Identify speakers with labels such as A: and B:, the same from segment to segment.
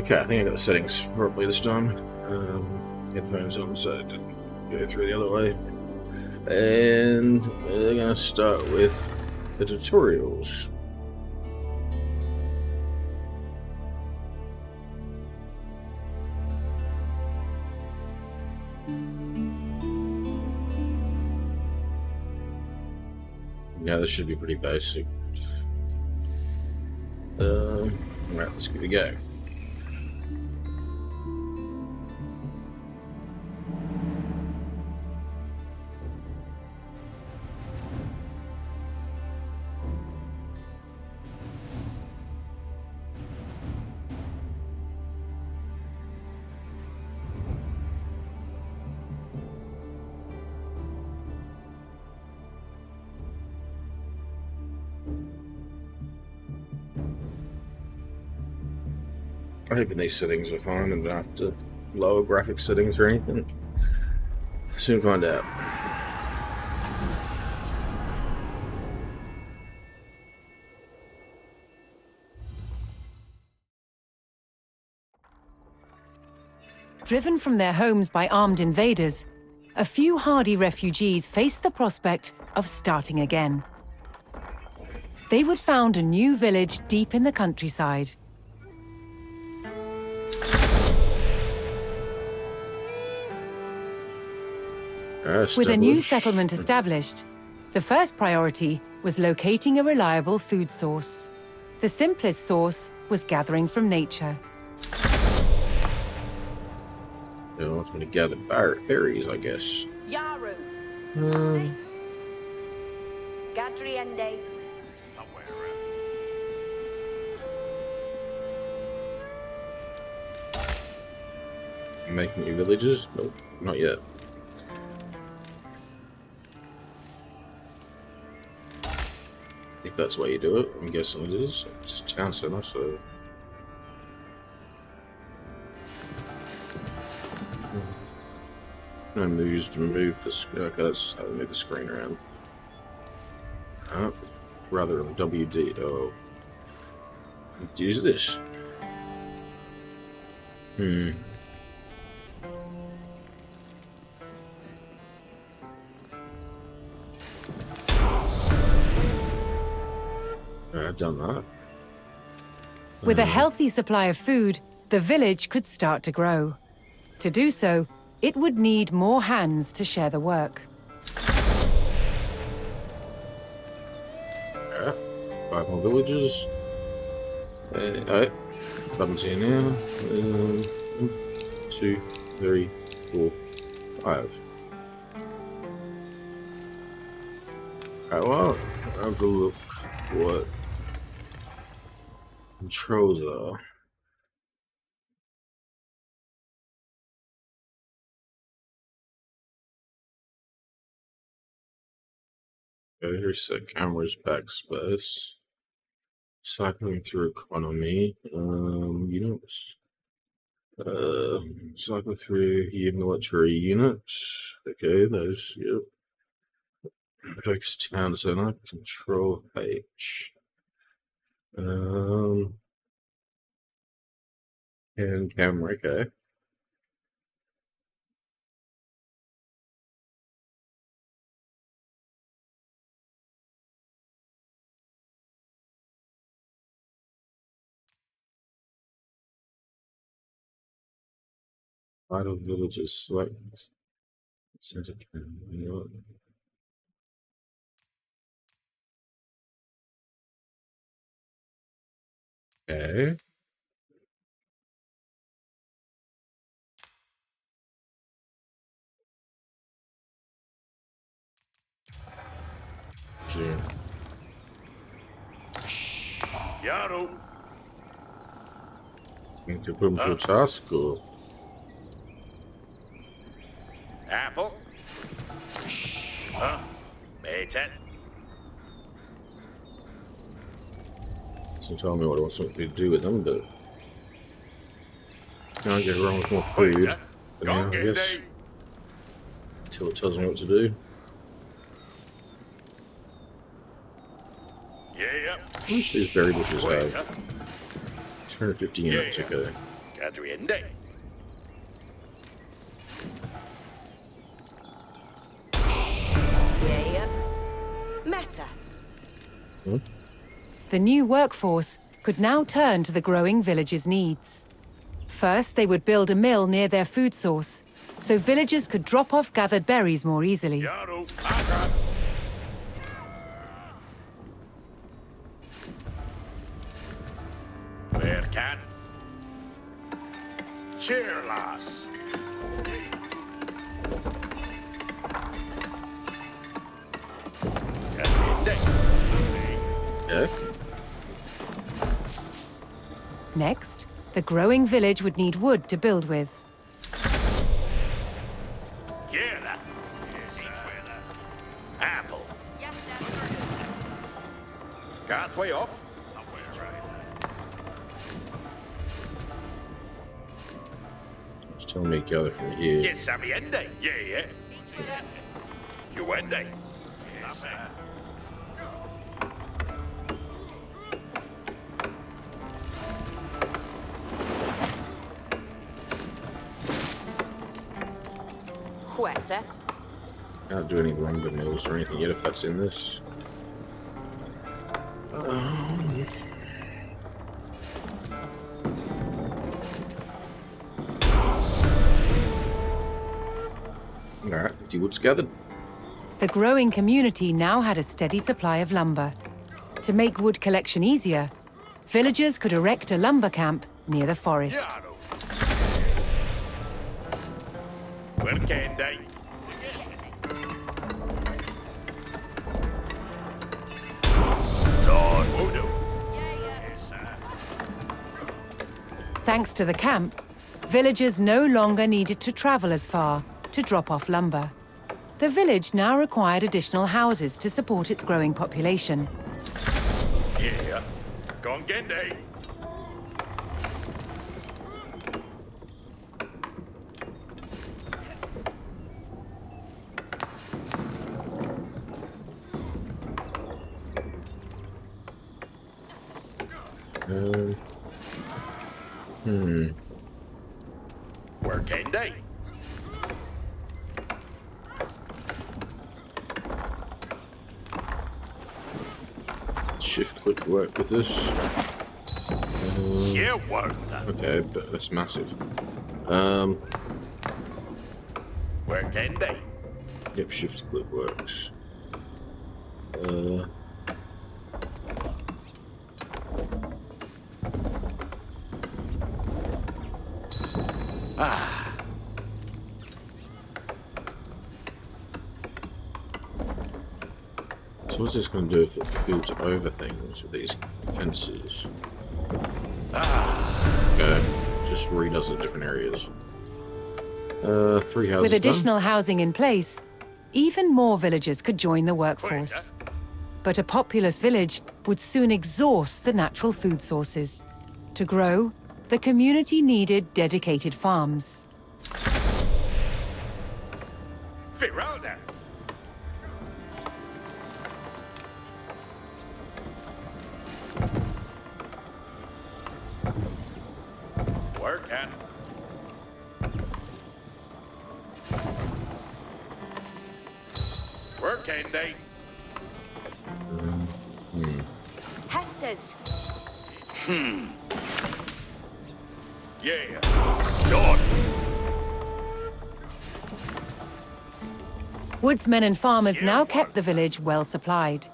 A: Okay, I think I got the settings properly this time. Headphones on, so I didn't go through the other way. And we're going to start with the tutorials. Yeah, this should be pretty basic. Right, let's give it a go. I'm hoping these settings are fine and don't have to lower graphic settings or anything. Soon find out.
B: Driven from their homes by armed invaders, a few hardy refugees faced the prospect of starting again. They would found a new village deep in the countryside. With a new settlement established, the first priority was locating a reliable food source. The simplest source was gathering from nature.
A: It wants me to gather berries, I guess.
C: Yaru. Gadriende.
A: Making new villages? Nope, not yet. If that's the way you do it, I'm guessing it is. It's a town center, so. I used to move the screen. Okay, that's how to move the screen around. Rather than WD. Oh. Use this. I've done that.
B: With a healthy supply of food, the village could start to grow. To do so, it would need more hands to share the work.
A: Yeah, 5 more villages. Alright, buttons here now. 1, 2, 3, 4, 5. Alright, well, have a look what controls are. Okay, here's set cameras backspace. Cycling through economy. Units. Cycle through your military units. Okay, those, yep. Focus town center. Control H. And camera, okay. Vital villages select. Center camera. Okay.
D: Yaru.
A: Need to put them to a task or.
D: Apple. Mate.
A: Doesn't tell me what it wants me to do with them, but. Can't get wrong with more food. But now, I guess. Until it tells me what to do.
D: Yeah.
A: How much these berry bushes have? 250 units, okay.
D: Gadriende.
C: Yeah. Meta.
B: The new workforce could now turn to the growing village's needs. First, they would build a mill near their food source, so villagers could drop off gathered berries more easily.
D: Yaru. Aga. Where can? Cheer, lass. Gadriende.
A: Okay.
B: Next, the growing village would need wood to build with.
D: Gera. Apple.
C: Yes, sir.
D: Pathway off.
A: It's telling me to gather from here.
D: Yes, Sabiende. Yeah. Juende.
C: Quetta.
A: Can't do any lumber mills or anything yet if that's in this. Alright, 50 wood's gathered.
B: The growing community now had a steady supply of lumber. To make wood collection easier, villagers could erect a lumber camp near the forest.
D: Yaru. Where can they? Don Voodoo. Yes, sir.
B: Thanks to the camp, villagers no longer needed to travel as far to drop off lumber. The village now required additional houses to support its growing population.
D: Yeah. Gongende. Where can they?
A: Shift click work with this.
D: Yeah, work.
A: Okay, but that's massive.
D: Where can they?
A: Yep, shift click works. So what's this going to do if it builds over things with these fences? Okay, just redoes it different areas. 3 houses
B: With
A: done.
B: additional housing in place, even more villagers could join the workforce. But a populous village would soon exhaust the natural food sources. To grow, the community needed dedicated farms.
D: Firalda. Where can? Where can they?
C: Hester's.
D: Yeah. Done.
B: Woodsmen and farmers now kept the village well supplied.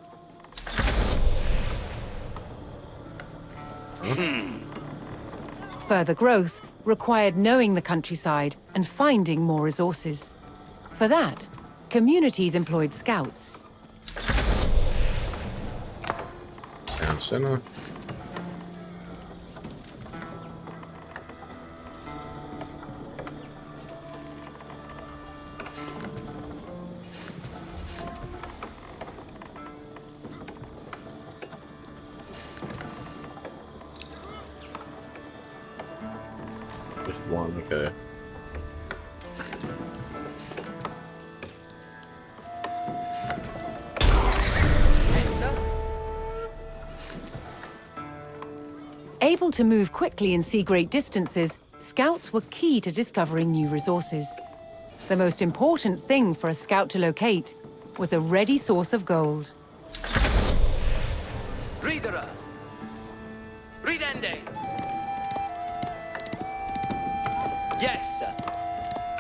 B: Further growth required knowing the countryside and finding more resources. For that, communities employed scouts.
A: Town center. Just one, okay.
B: Able to move quickly and see great distances, scouts were key to discovering new resources. The most important thing for a scout to locate was a ready source of gold.
E: Reader. Ridende. Yes.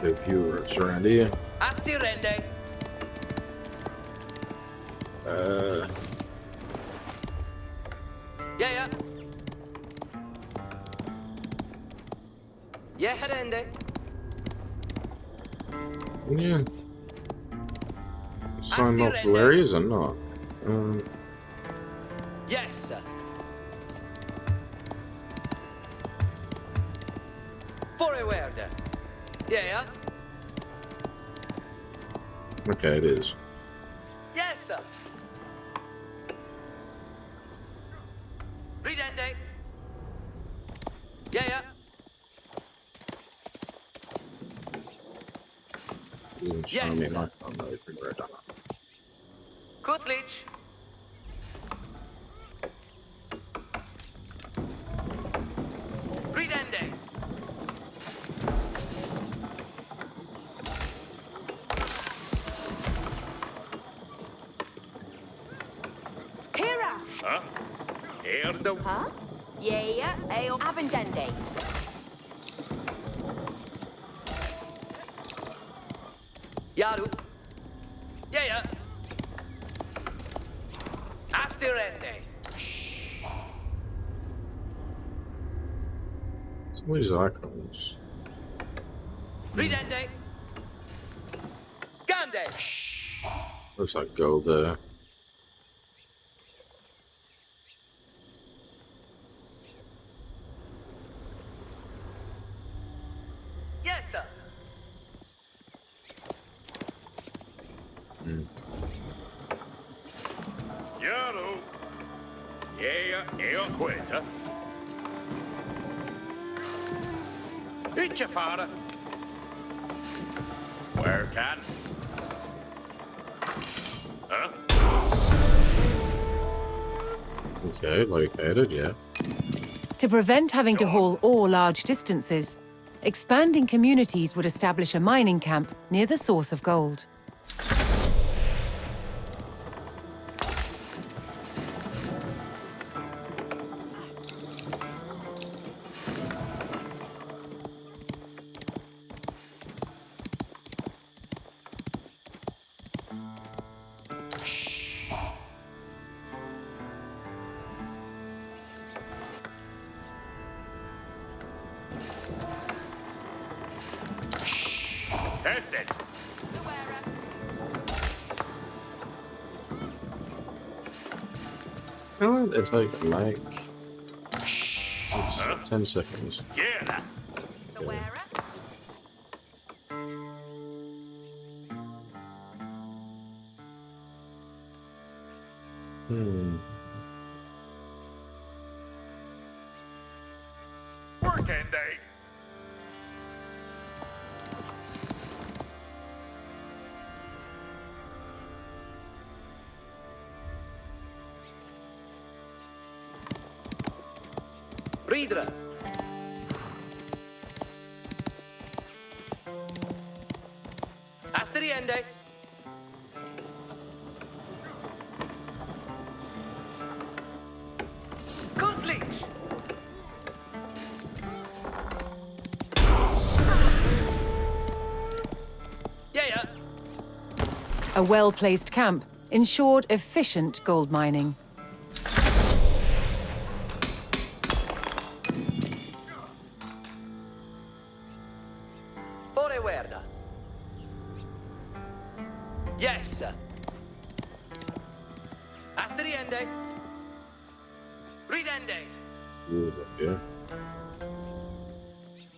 A: A few routes around here.
E: Astirende. Yeah. Yeah, Herende.
A: Yeah. Find multiple areas or not?
E: Yes. For a word. Yeah.
A: Okay, it is.
E: Yes. Ridende. Yeah.
A: Doesn't show
E: Yes,
A: me
E: sir.
A: like I'm really prepared on it.
E: Kutlich. Ridende.
C: Hera!
D: Huh? Erdo.
C: Huh? Yeah, eo abendende.
E: Yaru. Yeah. Astirende.
A: Some of these icons.
E: Ridende. Gande.
A: Looks like gold there.
E: Yes, sir.
D: Yaru. Yeah, quetta. Itchafara. Where can? Huh?
A: Okay, located, yeah.
B: To prevent having to haul ore large distances, expanding communities would establish a mining camp near the source of gold.
D: Test it.
A: How long did it take to make? It's 10 seconds.
D: Yeah.
C: The wearer?
D: Working day.
E: Ridra. Asteriende. Kutlich. Yeah.
B: A well-placed camp ensured efficient gold mining.
E: Fore guarda. Yes. Asteriende. Ridende.
A: Ooh, yeah.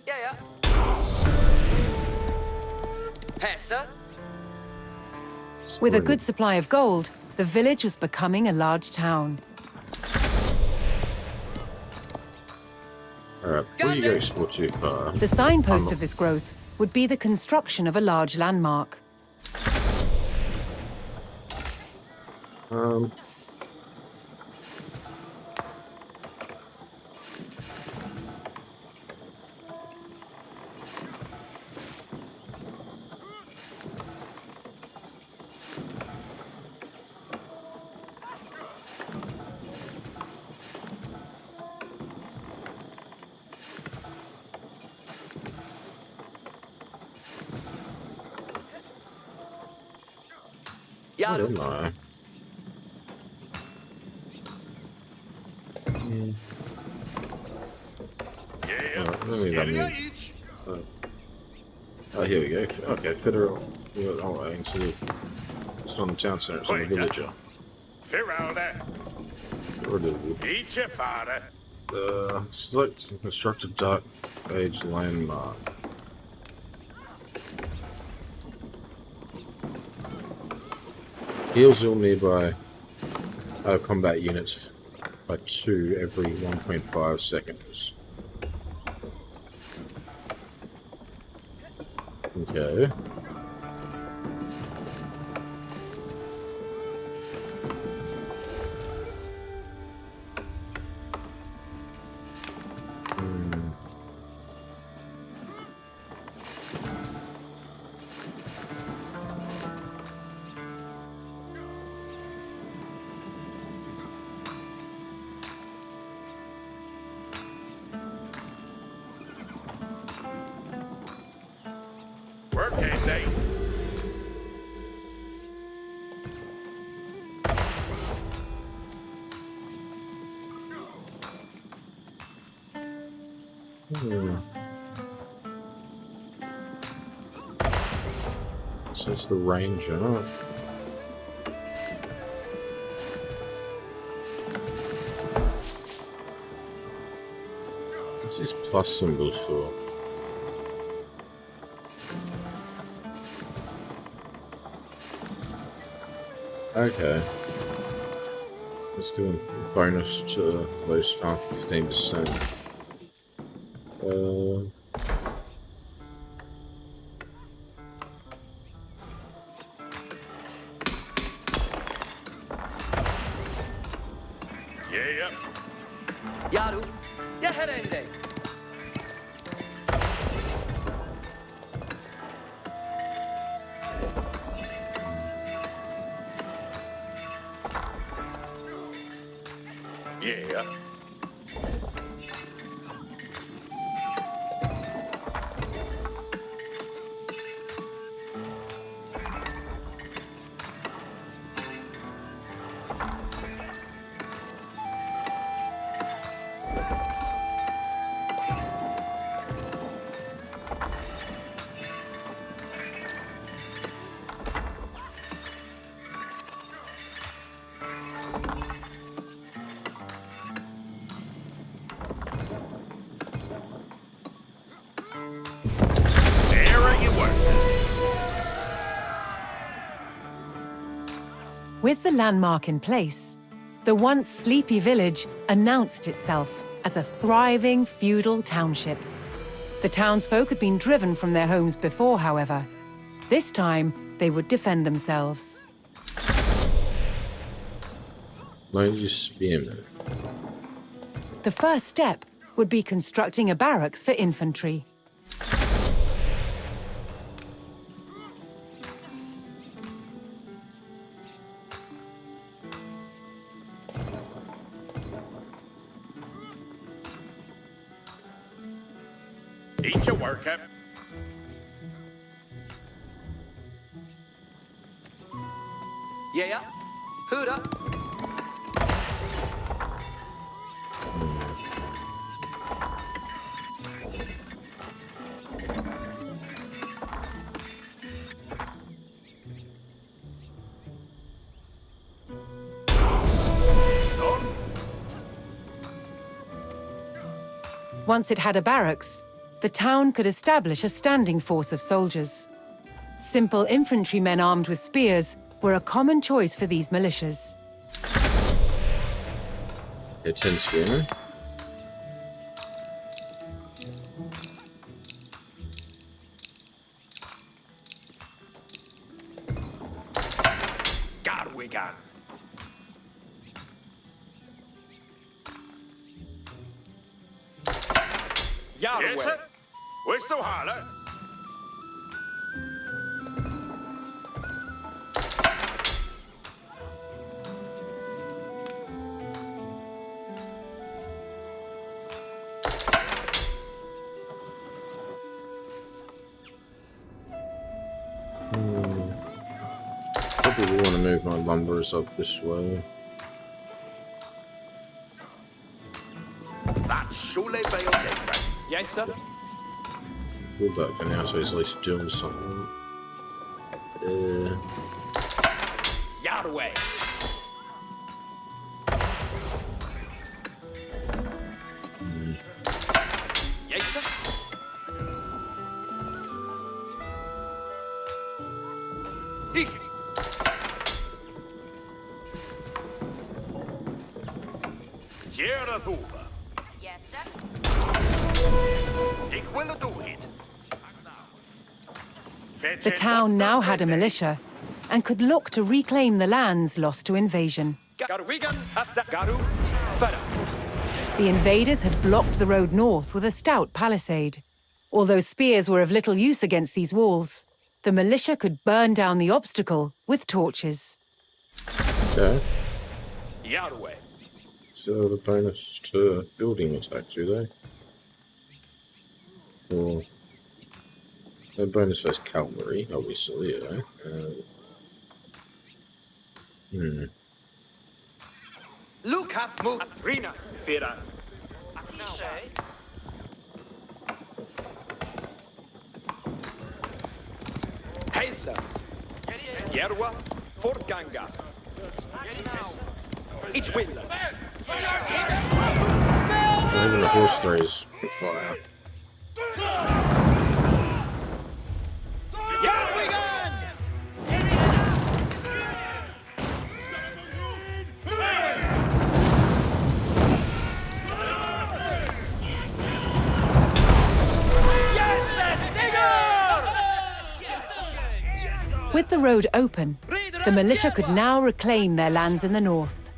E: Yeah. Hessa.
B: With a good supply of gold, the village was becoming a large town.
A: Alright, before you go explore too far.
B: The signpost of this growth would be the construction of a large landmark.
E: Yaru.
A: didn't I?
D: Yeah.
A: Alright, let me run
D: Steady
A: the-
D: each.
A: Oh, here we go. Okay, federal. Oh, actually, it's not the town center, it's on the
D: Wait,
A: villager.
D: Feralda.
A: Or the
D: Each a father.
A: select construct a dark age landmark. Heals all nearby combat units by 2 every 1.5 seconds. Okay.
D: Working day.
A: So it's the ranger. What's these plus symbols for? Okay. Let's give them a bonus to those 15%.
D: Yeah.
E: Yaru. Yaherende.
D: Yeah. There you work.
B: With the landmark in place, the once sleepy village announced itself as a thriving feudal township. The townsfolk had been driven from their homes before, however. This time, they would defend themselves.
A: Lazy spearman.
B: The first step would be constructing a barracks for infantry.
D: Each a worker.
E: Yeah. Huda.
D: Done.
B: Once it had a barracks, the town could establish a standing force of soldiers. Simple infantrymen armed with spears were a common choice for these militias.
A: Yeah, 10 spearmen.
D: Garwigan. Yes,
E: Yaru.
D: sir. Where's the holler?
A: Probably want to move my lumberers up this way.
D: That surely be your take. Yes, sir.
A: We'll that for now, so he's at least doing something.
D: Your way. Yes, sir. Ich. Göra prova.
C: Yes, sir.
D: Ik will do it.
B: The town now had a militia and could look to reclaim the lands lost to invasion.
D: Garuigan, Assa, Garu, Fera.
B: The invaders had blocked the road north with a stout palisade. Although spears were of little use against these walls, the militia could burn down the obstacle with torches.
A: Okay.
D: Your way.
A: So the bonus to building attack, do they? Or no bonus versus cavalry, obviously, yeah.
D: Look half move. Rina, Fera. Hejsa. Järva, Fortganga. Each will.
A: Even the horse throws fire.
B: With the road open, the militia could now reclaim their lands in the north.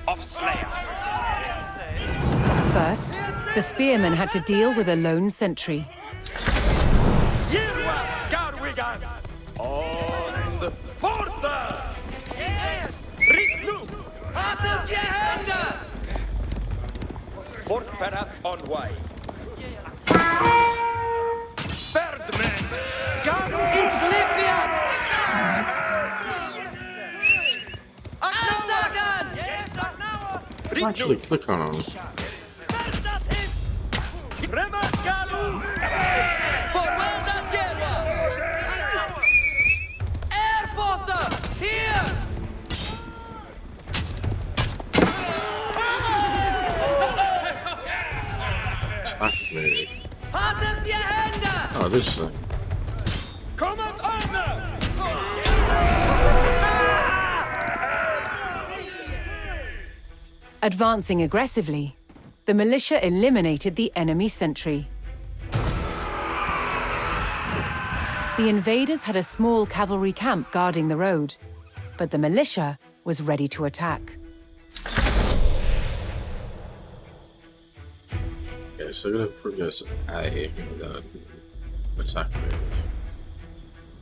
D: Of Slayer.
B: First, the spearmen had to deal with a lone sentry.
D: Järva, Garwigan. On Fortha. Yes. Riklu.
E: Passes your hand!
D: Fort Ferath on way. Ferdman. Garu.
E: It's Libyan! Ansagan!
D: Yes, now.
A: Actually, click on them.
D: Remat Garu.
E: Forwanda Sierra! Airfota! Here!
A: Attack move.
E: Passes your hand!
A: Oh, this thing.
D: Come on,
B: Advancing aggressively, the militia eliminated the enemy sentry. The invaders had a small cavalry camp guarding the road, but the militia was ready to attack.
A: Okay, so I'm gonna progress A with that attack move.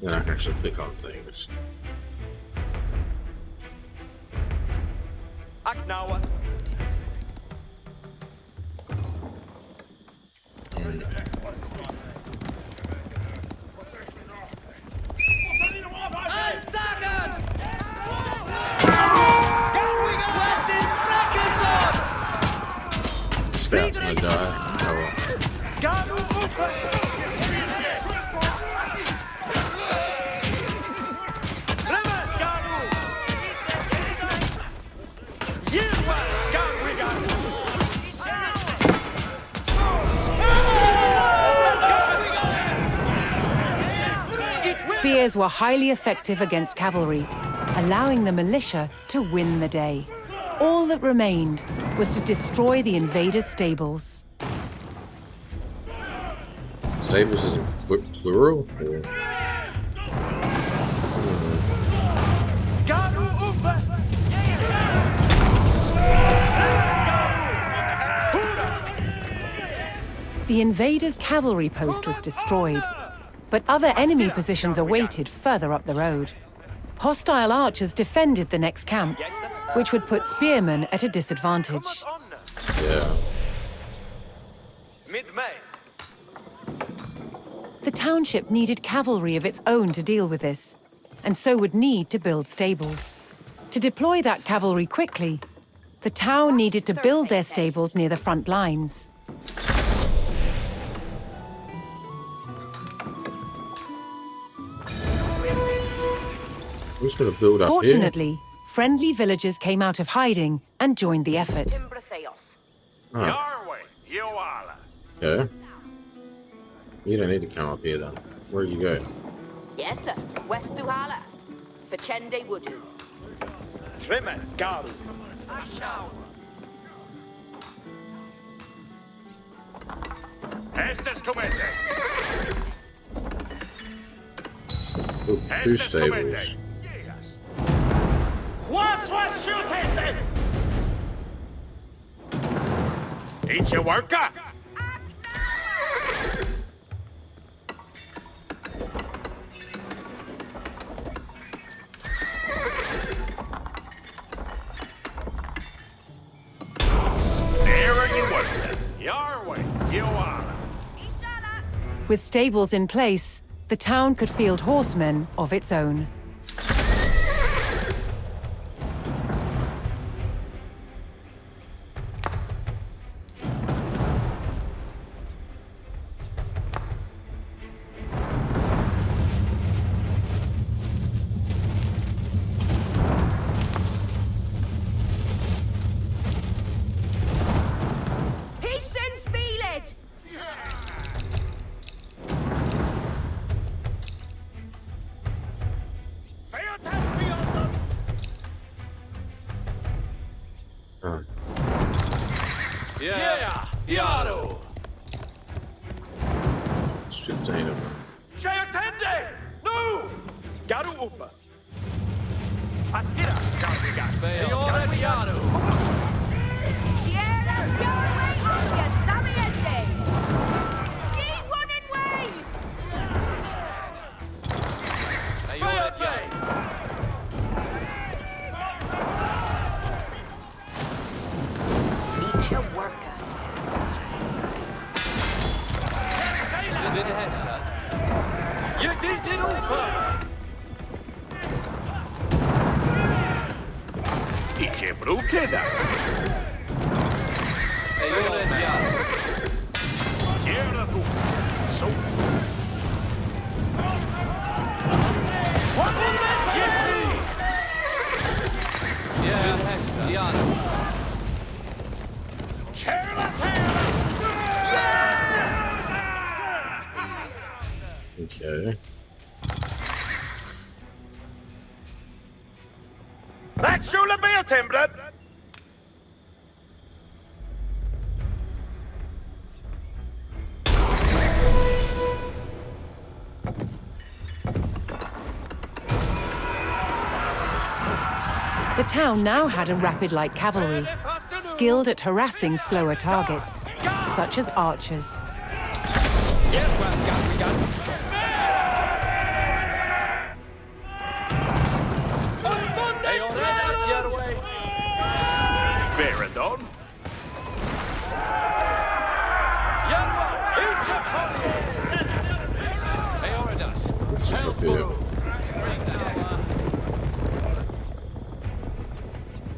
A: Then I can actually click on things.
D: Aknawa.
E: Ansagan!
A: Scout's gonna die. Oh well.
D: Garu Upa. Remat Garu. Järva, Garwigan.
B: Spears were highly effective against cavalry, allowing the militia to win the day. All that remained was to destroy the invaders' stables.
A: Stables is plural? Or...
D: Garu Upa.
B: The invaders' cavalry post was destroyed, but other enemy positions awaited further up the road. Hostile archers defended the next camp, which would put spearmen at a disadvantage.
A: Yeah.
D: Mid-May.
B: The township needed cavalry of its own to deal with this, and so would need to build stables. To deploy that cavalry quickly, the town needed to build their stables near the front lines.
A: I'm just going to build up
B: Fortunately, friendly villagers came out of hiding and joined the effort.
C: Timbratheos.
A: here. Oh,
D: Yarway, Yoala.
A: okay. You don't need to come up here then. Where do you go?
C: Yes, sir. West Duhala. Fachende Wudu.
D: Trimeth, Garu. Ashau. Estes comende.
A: Oh, two stables.
D: Was shooting? Eat your worker. There you work. Your way, you are.
B: With stables in place, the town could field horsemen of its own.
C: Peace and feel it!
A: Oh.
E: Yeah, Yaru.
A: It's 15 of them.
E: Shayatende! No!
D: Garu Upa. Aspira, Garu.
E: Fiore Yaru.
C: Sierra your way on your Samiente! Ye one and way!
E: Fiore
C: Eat your worker.
E: Din Hester. You did it all.
D: Idzie brukedat.
E: Fiore Yaru.
D: Kiera tu. So.
E: Yeah, Hester. Yaru.
A: Okay.
D: That's Shula Beer Timber.
B: The town now had a rapid light cavalry, skilled at harassing slower targets, such as archers.
E: Yeah, well, we got.
D: Veradon.
A: What's this up here?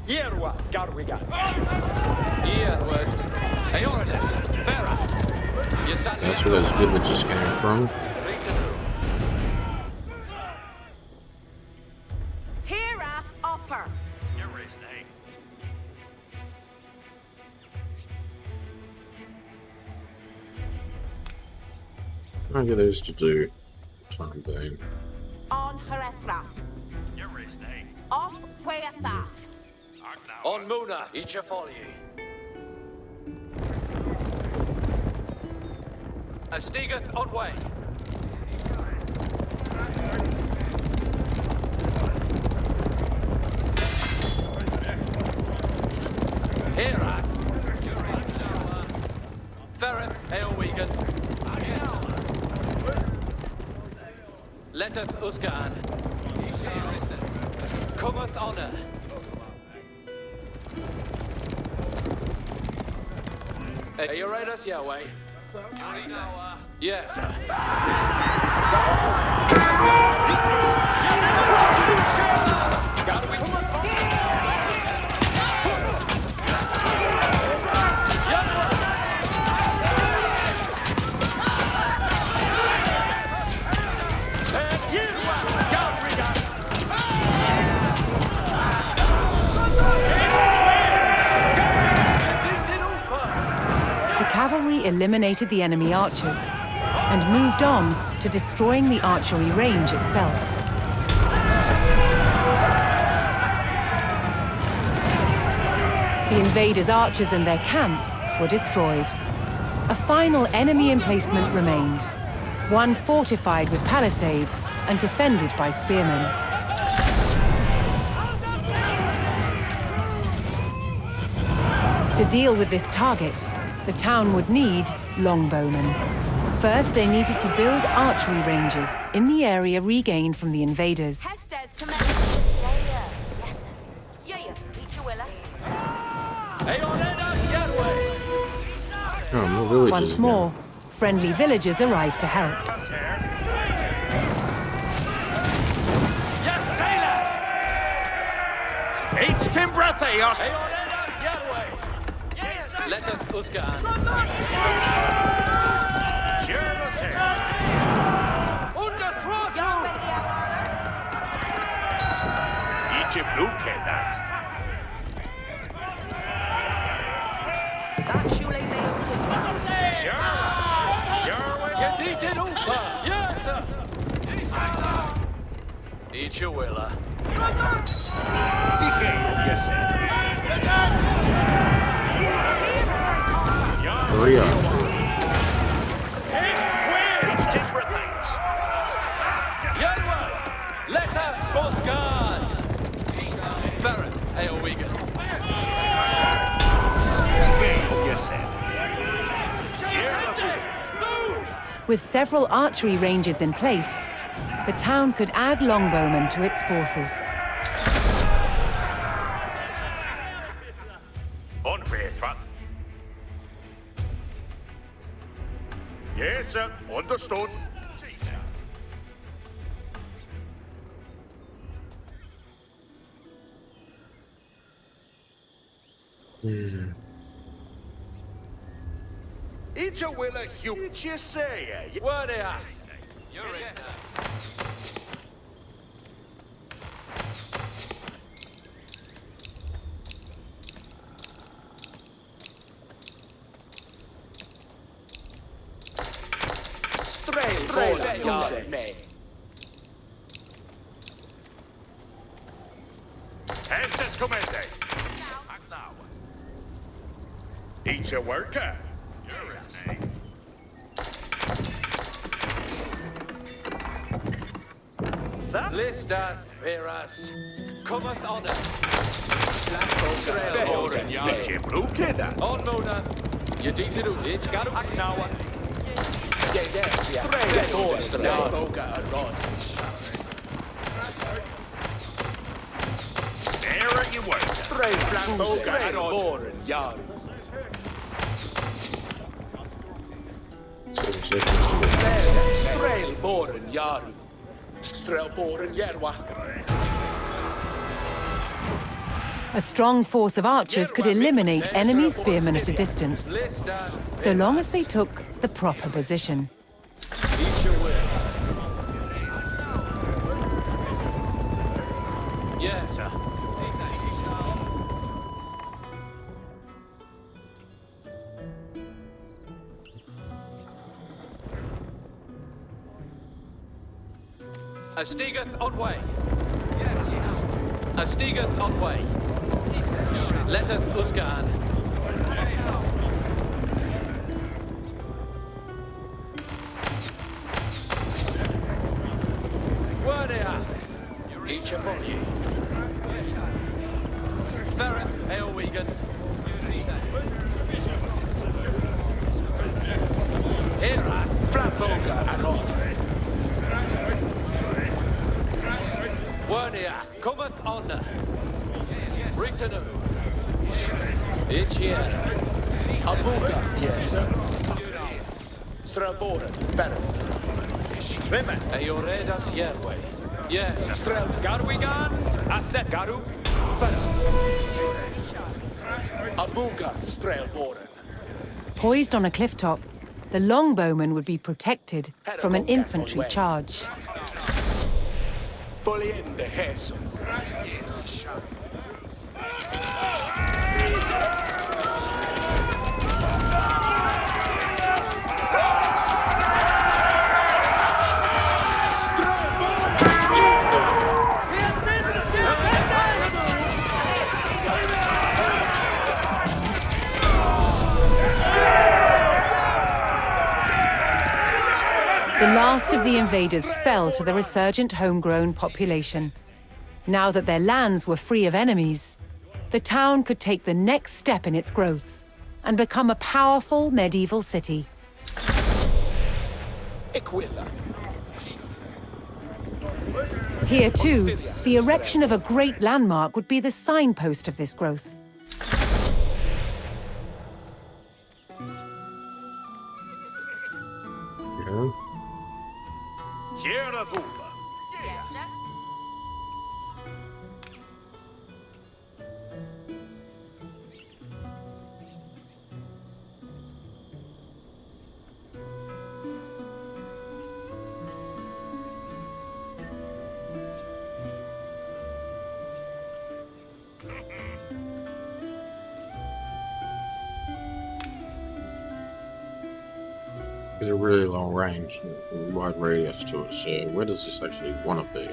D: Yerwa, Garwigan.
E: Earward. Eoridus. Farah.
A: That's where those villages came from.
C: Herath upper.
A: I'll get those to do time being.
C: On Herethrath. Off Weathath.
E: On Muna, each folly. A Stigeth on way. Herath. Ferreth, Eowegan. Letteth Uskaan. Cometh honor. Eoredus Yahweh. Yes, sir.
B: The cavalry eliminated the enemy archers and moved on to destroying the archery range itself. The invaders' archers and their camp were destroyed. A final enemy emplacement remained, one fortified with palisades and defended by spearmen. To deal with this target, the town would need longbowmen. First, they needed to build archery ranges in the area regained from the invaders.
C: Hester's command. Yes, sir. Yeah, each willa.
E: Hey, on that getaway.
A: Oh, more villages
B: Once
A: again.
B: more, friendly villagers arrived to help.
E: Yes, sailor.
D: Each timber theos.
E: Hey, on that getaway. Let us Uskan.
D: Sure, sir.
E: Under throttle.
D: Each blue that.
C: That shule
D: Sure. Your way.
E: You did it over. Yes, sir. Each your willa.
D: Yes, sir.
A: Three archers.
D: Each timber theos.
E: Yanwa. Let us Uskan. Farron, hey, O'Wigan.
D: Yes, sir.
B: With several archery ranges in place, the town could add longbowmen to its forces.
D: On Faithful. Yes, sir. Understood. Each a will a huge you say.
E: What are you?
D: Estes comende. Each a worker.
E: List us, Veras. Cometh on us.
D: Each a blue kid.
E: On Mona. You did it, Each got up now.
D: There you were.
A: Seven seconds to go.
B: A strong force of archers could eliminate enemy spearmen at a distance,
E: List us.
B: so long as they took the proper position.
E: Each your will. Yes, sir. A Stegeth on way. Yes, yes. A Stegeth on way. Letteth Uskan. Word each upon you. Farron, Eowwegan. Era, Flamboga, Arod. Wernia, cometh on. Ritanu. It's here. Abuga, yes, sir. Strelboren, Ferris. Svimmen. Eoredas Yerway. Yes, Strel Garwigan. Asset Garu. Ferris. Abuga Strelboren.
B: Poised on a cliff top, the longbowman would be protected from an infantry charge.
E: Fully in the Hesum.
B: The last of the invaders fell to the resurgent homegrown population. Now that their lands were free of enemies, the town could take the next step in its growth and become a powerful medieval city.
E: Aquila.
B: Here too, the erection of a great landmark would be the signpost of this growth.
A: Yeah.
D: Tjena, Vuva.
C: Yes, sir.
A: It's a really long range, wide radius to it, so where does this actually want to be?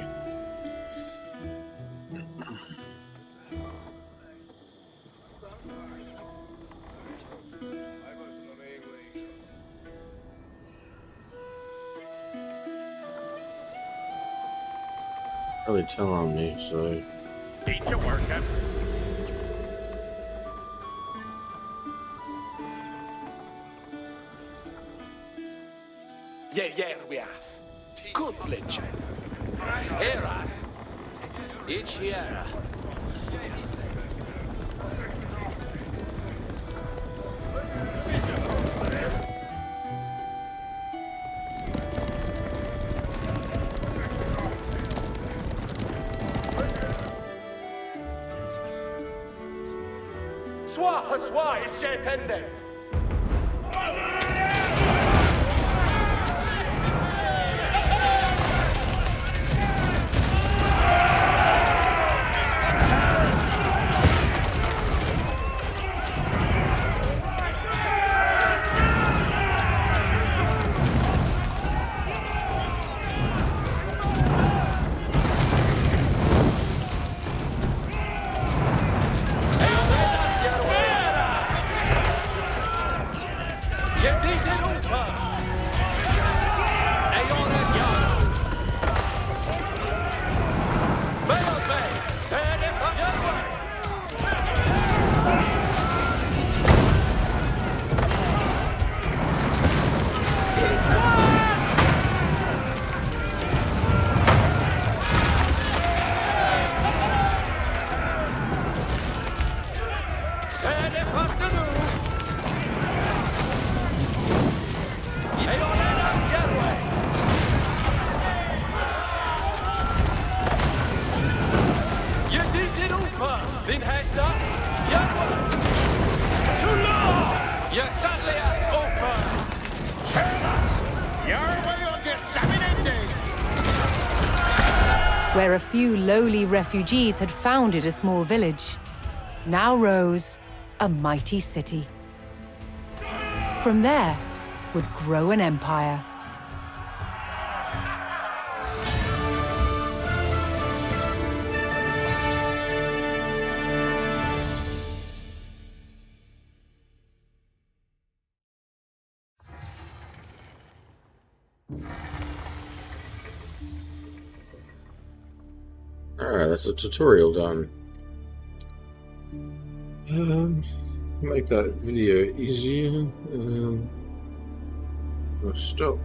A: Really tell on me, so
D: Keep you working.
E: Yerwiath. Good Fletcher. Herath. Ichiera. Swa is Shepende.
B: Where a few lowly refugees had founded a small village, now rose a mighty city. From there would grow an empire.
A: Alright, that's a tutorial done. Make that video easier. I'll stop.